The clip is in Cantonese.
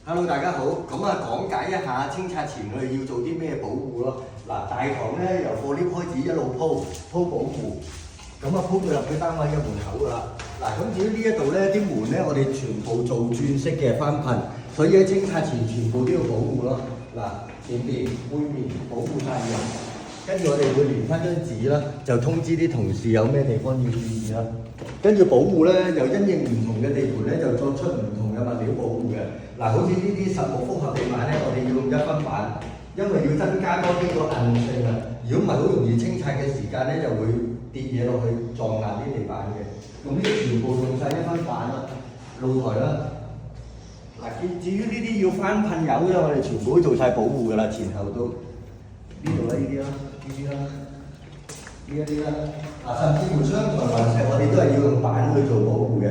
Hello， 大家好。咁啊，講解一下清拆前我哋要做啲咩保護咯。嗱，大堂咧由貨 lift 開始一路鋪保護，咁啊鋪到入去單位嘅門口噶啦。嗱，咁至於呢一度咧啲門咧，我哋全部做鑽式嘅翻噴，所以喺清拆前全部都要保護咯。嗱，前面、背面保護晒嘅。跟住我哋會連翻張紙啦，就通知啲同事有咩地方要注意啦。跟住保護咧，又因應唔同嘅地盤咧，就作出唔同嘅物料保護嘅。嗱，好似呢啲實木複合地板咧，我哋要用1分板，因為要增加多啲個韌性啊。如果唔係，好容易清拆嘅時間咧，就會跌嘢落去撞爛啲地板嘅。咁呢啲全部用晒1分板啦，露台啦。嗱，至於呢啲要翻噴油咧，我哋全部都做晒保護㗎啦，前後都。呢度啦，呢啲啦，呢啲啦，呢一啲啦，甚至乎窗台雲石我哋都係要用板去做保護嘅。